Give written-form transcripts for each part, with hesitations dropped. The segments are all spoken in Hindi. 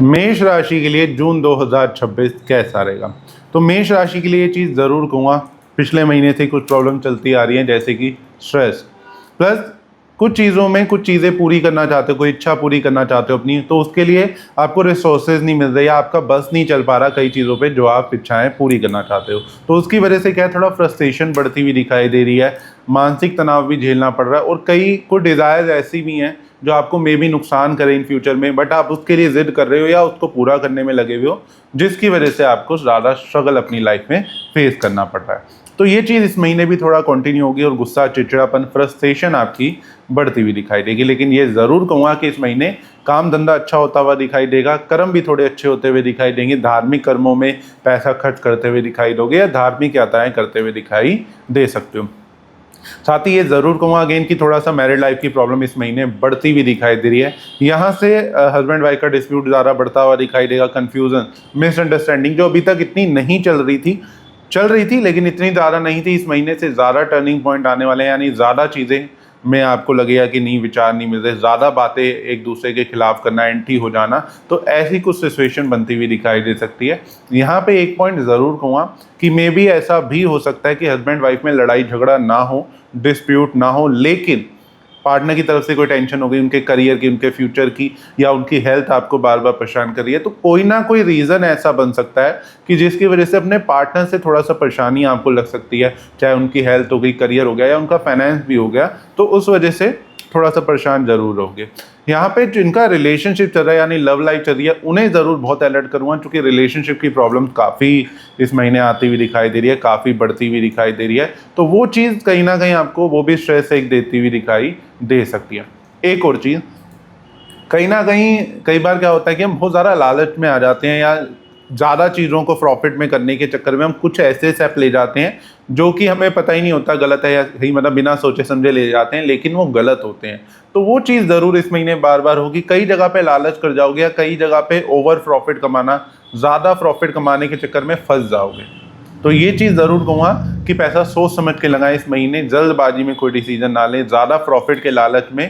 मेष राशि के लिए जून 2026 कैसा रहेगा? तो मेष राशि के लिए ये चीज़ ज़रूर कहूँगा, पिछले महीने से कुछ प्रॉब्लम चलती आ रही हैं, जैसे कि स्ट्रेस प्लस कुछ चीज़ों में कुछ चीज़ें पूरी करना चाहते हो, कोई इच्छा पूरी करना चाहते हो अपनी, तो उसके लिए आपको रिसोर्सेज नहीं मिल रहे या आपका बस नहीं चल पा रहा कई चीज़ों पे जो आप इच्छाएं पूरी करना चाहते हो। तो उसकी वजह से क्या है, थोड़ा फ्रस्ट्रेशन बढ़ती हुई दिखाई दे रही है, मानसिक तनाव भी झेलना पड़ रहा है और कई कुछ डिज़ायर्स ऐसी भी हैं जो आपको मे भी नुकसान करें इन फ्यूचर में, बट आप उसके लिए जिद कर रहे हो या उसको पूरा करने में लगे हुए हो, जिसकी वजह से आपको ज़्यादा स्ट्रगल अपनी लाइफ में फेस करना पड़ रहा है। तो ये चीज़ इस महीने भी थोड़ा कंटिन्यू होगी और गुस्सा, चिड़चिड़ापन, फ्रस्ट्रेशन आपकी बढ़ती हुई दिखाई देगी। लेकिन ये ज़रूर कहूँगा कि इस महीने काम धंधा अच्छा होता हुआ दिखाई देगा, कर्म भी थोड़े अच्छे होते हुए दिखाई देंगे, धार्मिक कर्मों में पैसा खर्च करते हुए दिखाई दोगे या धार्मिक यात्राएं करते हुए दिखाई दे सकते हो। साथ ही ये ज़रूर कहूँगा अगेन कि थोड़ा सा मैरिड लाइफ की प्रॉब्लम इस महीने बढ़ती हुई दिखाई दे रही है। यहाँ से हस्बैंड वाइफ का डिस्प्यूट ज़्यादा बढ़ता हुआ दिखाई देगा, कन्फ्यूज़न, मिसअंडरस्टैंडिंग जो अभी तक इतनी नहीं चल रही थी लेकिन इतनी ज़्यादा नहीं थी, इस महीने से ज़्यादा टर्निंग पॉइंट आने वाले हैं, यानी ज़्यादा चीज़ें में आपको लगेगा कि नहीं, विचार नहीं मिल रहे, ज़्यादा बातें एक दूसरे के खिलाफ करना, एंटी हो जाना, तो ऐसी कुछ सिचुएशन बनती हुई दिखाई दे सकती है। यहाँ पे एक पॉइंट ज़रूर कहूँगा कि मे बी ऐसा भी हो सकता है कि हस्बैंड वाइफ में लड़ाई झगड़ा ना हो, डिस्प्यूट ना हो, लेकिन पार्टनर की तरफ से कोई टेंशन हो गई उनके करियर की, उनके फ्यूचर की, या उनकी हेल्थ आपको बार बार परेशान कर रही है, तो कोई ना कोई रीज़न ऐसा बन सकता है कि जिसकी वजह से अपने पार्टनर से थोड़ा सा परेशानी आपको लग सकती है, चाहे उनकी हेल्थ हो गई, करियर हो गया या उनका फाइनेंस भी हो गया, तो उस वजह से थोड़ा सा परेशान जरूर होंगे। यहाँ पे जिनका रिलेशनशिप चल रहा है यानी लव लाइफ चल रही है, उन्हें ज़रूर बहुत अलर्ट करूँगा, क्योंकि रिलेशनशिप की प्रॉब्लम काफ़ी इस महीने आती हुई दिखाई दे रही है, काफ़ी बढ़ती हुई दिखाई दे रही है, तो वो चीज़ कहीं ना कहीं आपको वो भी स्ट्रेस एक देती हुई दिखाई दे सकती है। एक और चीज़, कहीं ना कहीं कई बार क्या होता है कि हम बहुत ज़्यादा लालच में आ जाते हैं या ज़्यादा चीज़ों को प्रॉफिट में करने के चक्कर में हम कुछ ऐसे स्टेप ले जाते हैं जो कि हमें पता ही नहीं होता गलत है या सही, मतलब बिना सोचे समझे ले जाते हैं, लेकिन वो गलत होते हैं। तो वो चीज़ ज़रूर इस महीने बार बार होगी, कई जगह पे लालच कर जाओगे या कई जगह पे ओवर प्रॉफिट कमाना, ज़्यादा प्रॉफिट कमाने के चक्कर में फंस जाओगे। तो ये चीज़ ज़रूर कहूँगा कि पैसा सोच समझ के लगाएं इस महीने, जल्दबाजी में कोई डिसीजन ना लें, ज़्यादा प्रॉफिट के लालच में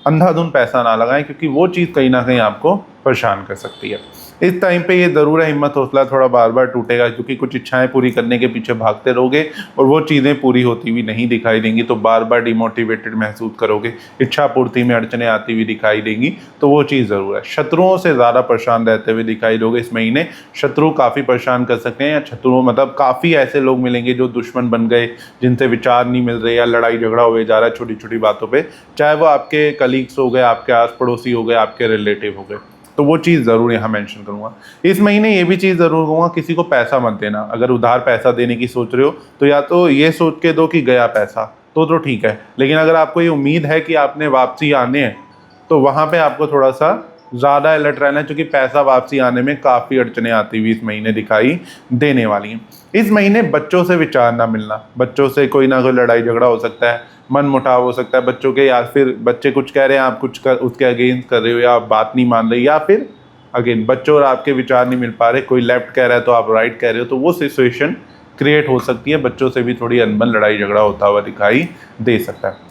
अंधाधुंध पैसा ना लगाएं, क्योंकि वो चीज़ कहीं ना कहीं आपको परेशान कर सकती है। इस टाइम पे ये ज़रूर है, हिम्मत हौसला थोड़ा बार बार टूटेगा, क्योंकि कुछ इच्छाएं पूरी करने के पीछे भागते रहोगे और वो चीज़ें पूरी होती हुई नहीं दिखाई देंगी, तो बार बार डिमोटिवेटेड महसूस करोगे, इच्छा पूर्ति में अड़चने आती हुई दिखाई देंगी, तो वो चीज़ ज़रूर है। शत्रुओं से ज़्यादा परेशान रहते हुए दिखाई दोगे इस महीने, शत्रु काफ़ी परेशान कर सकते हैं, या शत्रु मतलब काफ़ी ऐसे लोग मिलेंगे जो दुश्मन बन गए, जिनसे विचार नहीं मिल रहे या लड़ाई झगड़ा हो जा रहा है छोटी छोटी बातों पर, चाहे वो आपके कलीग्स हो गए, आपके आस पड़ोसी हो गए, आपके रिलेटिव हो गए, तो वो चीज़ ज़रूर यहाँ मेंशन करूँगा। इस महीने ये भी चीज़ ज़रूर कहूँगा, किसी को पैसा मत देना। अगर उधार पैसा देने की सोच रहे हो तो या तो ये सोच के दो कि गया पैसा, तो ठीक है, लेकिन अगर आपको ये उम्मीद है कि आपने वापसी आने हैं, तो वहाँ पे आपको थोड़ा सा ज़्यादा अलर्ट रहना है, क्योंकि पैसा वापसी आने में काफ़ी अड़चने आती हुई इस महीने दिखाई देने वाली हैं। इस महीने बच्चों से विचार ना मिलना, बच्चों से कोई ना कोई लड़ाई झगड़ा हो सकता है, मन मुटाव हो सकता है बच्चों के, या फिर बच्चे कुछ कह रहे हैं आप कुछ उसके अगेंस्ट कर रहे हो, या आप बात नहीं मान रहे, या फिर अगेन बच्चों और आपके विचार नहीं मिल पा रहे, कोई लेफ्ट कह रहा है तो आप राइट कह रहे हो, तो वो सिचुएशन क्रिएट हो सकती है, बच्चों से भी थोड़ी अनबन, लड़ाई झगड़ा होता हुआ दिखाई दे सकता है।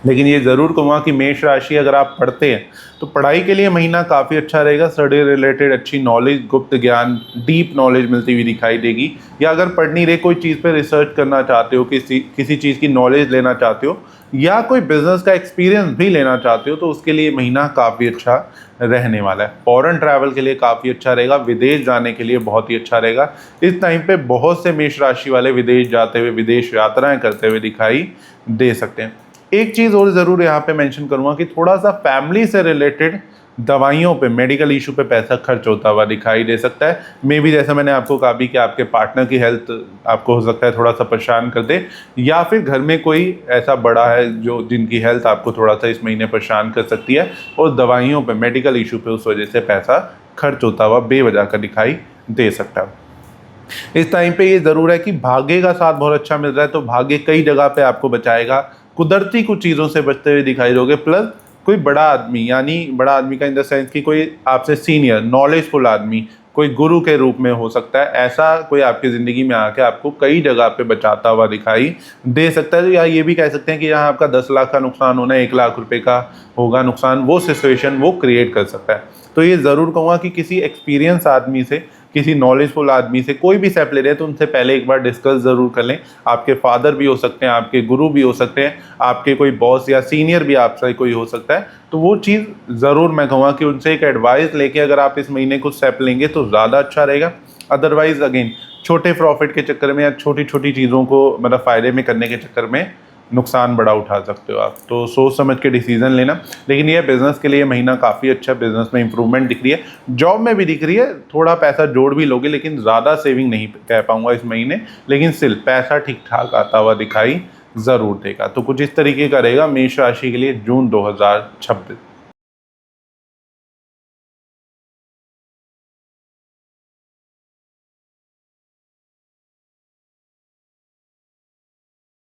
लेकिन ये ज़रूर कहूँगा कि मेष राशि अगर आप पढ़ते हैं तो पढ़ाई के लिए महीना काफ़ी अच्छा रहेगा, स्टडी रिलेटेड अच्छी नॉलेज, गुप्त ज्ञान, डीप नॉलेज मिलती हुई दिखाई देगी, या अगर पढ़ नहीं रहे कोई चीज़ पे रिसर्च करना चाहते हो, किसी चीज़ की नॉलेज लेना चाहते हो, या कोई बिजनेस का एक्सपीरियंस भी लेना चाहते हो, तो उसके लिए महीना काफ़ी अच्छा रहने वाला है। फॉरेन ट्रैवल के लिए काफ़ी अच्छा रहेगा, विदेश जाने के लिए बहुत ही अच्छा रहेगा। इस टाइम पे बहुत से मेष राशि वाले विदेश जाते हुए, विदेश यात्राएं करते हुए दिखाई दे सकते हैं। एक चीज़ और ज़रूर यहाँ पे मेंशन करूँगा कि थोड़ा सा फैमिली से रिलेटेड दवाइयों पे, मेडिकल इशू पे पैसा खर्च होता हुआ दिखाई दे सकता है। मे बी जैसा मैंने आपको कहा भी कि आपके पार्टनर की हेल्थ आपको हो सकता है थोड़ा सा परेशान कर दे, या फिर घर में कोई ऐसा बड़ा है जो जिनकी हेल्थ आपको थोड़ा सा इस महीने परेशान कर सकती है, और दवाइयों पे, मेडिकल इशू पे उस वजह से पैसा खर्च होता हुआ बेवजह का दिखाई दे सकता है। इस टाइम पे ये ज़रूर है कि भाग्य का साथ बहुत अच्छा मिल रहा है, तो भाग्य कई जगह पे आपको बचाएगा, कुदरती कुछ चीज़ों से बचते हुए दिखाई दोगे, प्लस कोई बड़ा आदमी, यानी बड़ा आदमी का इन द सेंस कि कोई आपसे सीनियर नॉलेजफुल आदमी, कोई गुरु के रूप में हो सकता है, ऐसा कोई आपकी ज़िंदगी में आके आपको कई जगह पे बचाता हुआ दिखाई दे सकता है। या ये भी कह सकते हैं कि यहाँ आपका 10 लाख का नुकसान होना 1 लाख रुपए का होगा नुकसान, वो सिचुएशन वो क्रिएट कर सकता है। तो ये ज़रूर कहूँगा कि किसी एक्सपीरियंस आदमी से, किसी नॉलेजफुल आदमी से कोई भी स्टेप ले रहे हैं तो उनसे पहले एक बार डिस्कस ज़रूर कर लें। आपके फादर भी हो सकते हैं, आपके गुरु भी हो सकते हैं, आपके कोई बॉस या सीनियर भी आपसे कोई हो सकता है। तो वो चीज़ ज़रूर मैं कहूँगा कि उनसे एक एडवाइस लेके अगर आप इस महीने कुछ स्टेप लेंगे तो ज़्यादा अच्छा रहेगा। अदरवाइज़ अगेन छोटे प्रॉफिट के चक्कर में या छोटी छोटी चीज़ों को मतलब फ़ायदे में करने के चक्कर में नुकसान बड़ा उठा सकते हो आप। तो सोच समझ के डिसीजन लेना। लेकिन ये बिज़नेस के लिए महीना काफ़ी अच्छा, बिज़नेस में इंप्रूवमेंट दिख रही है, जॉब में भी दिख रही है। थोड़ा पैसा जोड़ भी लोगे लेकिन ज़्यादा सेविंग नहीं कह पाऊँगा इस महीने, लेकिन स्टिल पैसा ठीक ठाक आता हुआ दिखाई ज़रूर देगा। तो कुछ इस तरीके का रहेगा मेष राशि के लिए जून 2026।